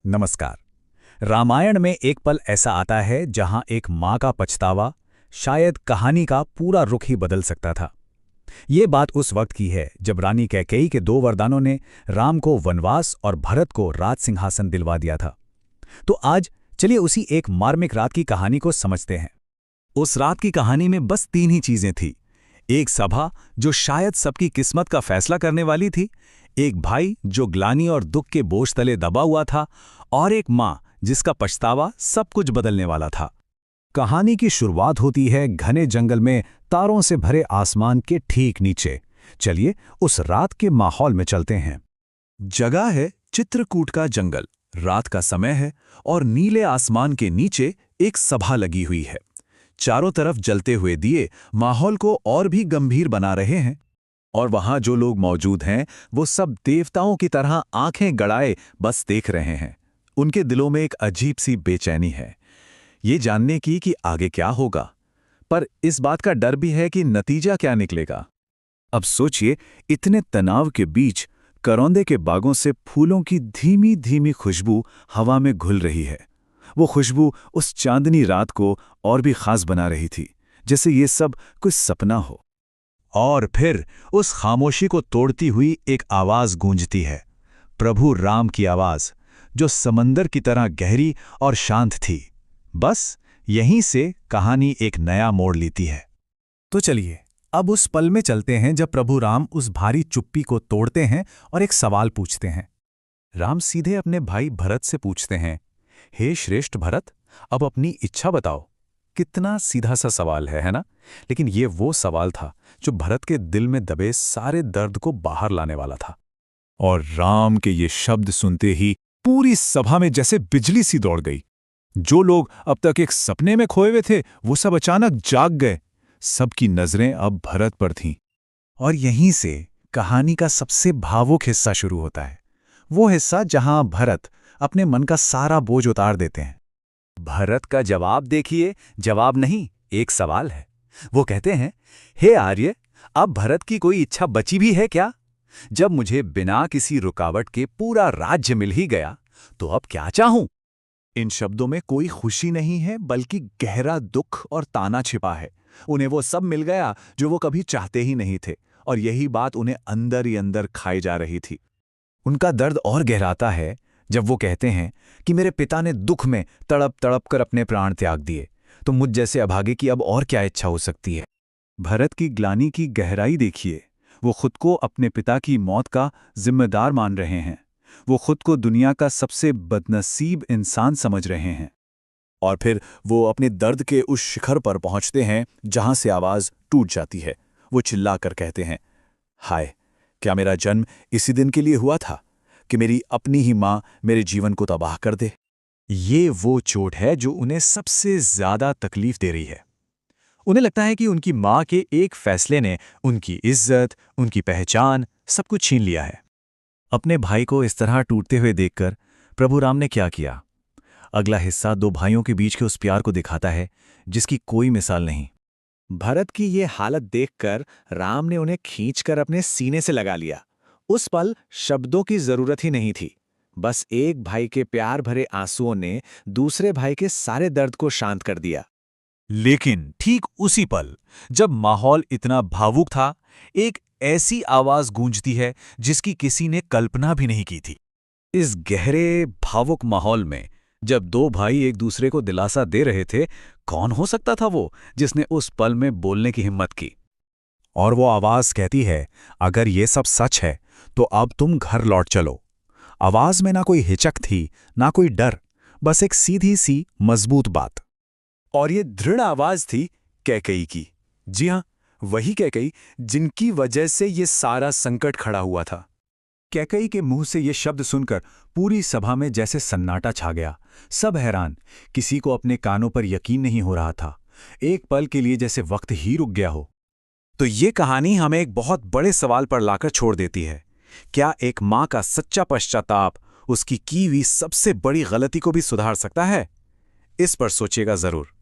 नमस्कार। रामायण में एक पल ऐसा आता है जहां एक माँ का पछतावा शायद कहानी का पूरा रुख ही बदल सकता था। ये बात उस वक्त की है जब रानी कैकेयी के दो वरदानों ने राम को वनवास और भरत को राज सिंहासन दिलवा दिया था। तो आज चलिए उसी एक मार्मिक रात की कहानी को समझते हैं। उस रात की कहानी में बस तीन ही चीजें थी। एक सभा जो शायद सबकी किस्मत का फैसला करने वाली थी, एक भाई जो ग्लानि और दुख के बोझ तले दबा हुआ था, और एक माँ जिसका पछतावा सब कुछ बदलने वाला था। कहानी की शुरुआत होती है घने जंगल में, तारों से भरे आसमान के ठीक नीचे। चलिए उस रात के माहौल में चलते हैं। जगह है चित्रकूट का जंगल। रात का समय है और नीले आसमान के नीचे एक सभा लगी हुई है। चारों तरफ जलते हुए दिए माहौल को और भी गंभीर बना रहे हैं। और वहां जो लोग मौजूद हैं वो सब देवताओं की तरह आंखें गड़ाए बस देख रहे हैं। उनके दिलों में एक अजीब सी बेचैनी है, ये जानने की कि आगे क्या होगा, पर इस बात का डर भी है कि नतीजा क्या निकलेगा। अब सोचिए, इतने तनाव के बीच करौंदे के बागों से फूलों की धीमी धीमी खुशबू हवा में घुल रही है। वो खुशबू उस चांदनी रात को और भी खास बना रही थी, जैसे ये सब कुछ सपना हो। और फिर उस खामोशी को तोड़ती हुई एक आवाज गूंजती है, प्रभु राम की आवाज, जो समंदर की तरह गहरी और शांत थी। बस यहीं से कहानी एक नया मोड़ लेती है। तो चलिए अब उस पल में चलते हैं जब प्रभु राम उस भारी चुप्पी को तोड़ते हैं और एक सवाल पूछते हैं। राम सीधे अपने भाई भरत से पूछते हैं, हे श्रेष्ठ भरत, अब अपनी इच्छा बताओ। कितना सीधा सा सवाल है ना? लेकिन ये वो सवाल था जो भरत के दिल में दबे सारे दर्द को बाहर लाने वाला था। और राम के ये शब्द सुनते ही पूरी सभा में जैसे बिजली सी दौड़ गई। जो लोग अब तक एक सपने में खोए हुए थे वो सब अचानक जाग गए। सबकी नजरें अब भरत पर थीं। और यहीं से कहानी का सबसे भावुक हिस्सा शुरू होता है। वो हिस्सा जहां भरत अपने मन का सारा बोझ उतार देते हैं। भरत का जवाब देखिए, जवाब नहीं, एक सवाल है। वो कहते हैं, हे आर्य, अब भरत की कोई इच्छा बची भी है क्या? जब मुझे बिना किसी रुकावट के पूरा राज्य मिल ही गया, तो अब क्या चाहूं? इन शब्दों में कोई खुशी नहीं है, बल्कि गहरा दुख और ताना छिपा है। उन्हें वो सब मिल गया जो वो कभी चाहते ही नहीं थे, और यही बात उन्हें अंदर ही अंदर खाई जा रही थी। उनका दर्द और गहराता है जब वो कहते हैं कि मेरे पिता ने दुख में तड़प तड़प कर अपने प्राण त्याग दिए, तो मुझ जैसे अभागे की अब और क्या इच्छा हो सकती है। भरत की ग्लानि की गहराई देखिए। वो खुद को अपने पिता की मौत का जिम्मेदार मान रहे हैं। वो खुद को दुनिया का सबसे बदनसीब इंसान समझ रहे हैं। और फिर वो अपने दर्द के उस शिखर पर पहुंचते हैं जहां से आवाज टूट जाती है। वो चिल्लाकर कहते हैं, हाय, क्या मेरा जन्म इसी दिन के लिए हुआ था कि मेरी अपनी ही मां मेरे जीवन को तबाह कर दे? ये वो चोट है जो उन्हें सबसे ज्यादा तकलीफ दे रही है। उन्हें लगता है कि उनकी मां के एक फैसले ने उनकी इज्जत, उनकी पहचान, सब कुछ छीन लिया है। अपने भाई को इस तरह टूटते हुए देखकर प्रभु राम ने क्या किया? अगला हिस्सा दो भाइयों के बीच के उस प्यार को दिखाता है जिसकी कोई मिसाल नहीं। भरत की ये हालत देखकर राम ने उन्हें खींचकर अपने सीने से लगा लिया। उस पल शब्दों की जरूरत ही नहीं थी। बस एक भाई के प्यार भरे आंसुओं ने दूसरे भाई के सारे दर्द को शांत कर दिया। लेकिन ठीक उसी पल जब माहौल इतना भावुक था, एक ऐसी आवाज गूंजती है जिसकी किसी ने कल्पना भी नहीं की थी। इस गहरे भावुक माहौल में जब दो भाई एक दूसरे को दिलासा दे रहे थे, कौन हो सकता था वो जिसने उस पल में बोलने की हिम्मत की? और वो आवाज कहती है, अगर ये सब सच है तो अब तुम घर लौट चलो। आवाज में ना कोई हिचक थी, ना कोई डर, बस एक सीधी सी मजबूत बात। और ये दृढ़ आवाज थी कैकेयी की। जी हां, वही कैकेयी जिनकी वजह से ये सारा संकट खड़ा हुआ था। कैकेयी के मुंह से ये शब्द सुनकर पूरी सभा में जैसे सन्नाटा छा गया। सब हैरान, किसी को अपने कानों पर यकीन नहीं हो रहा था। एक पल के लिए जैसे वक्त ही रुक गया हो। तो ये कहानी हमें एक बहुत बड़े सवाल पर लाकर छोड़ देती है। क्या एक मां का सच्चा पश्चाताप उसकी की हुई सबसे बड़ी गलती को भी सुधार सकता है? इस पर सोचिएगा जरूर।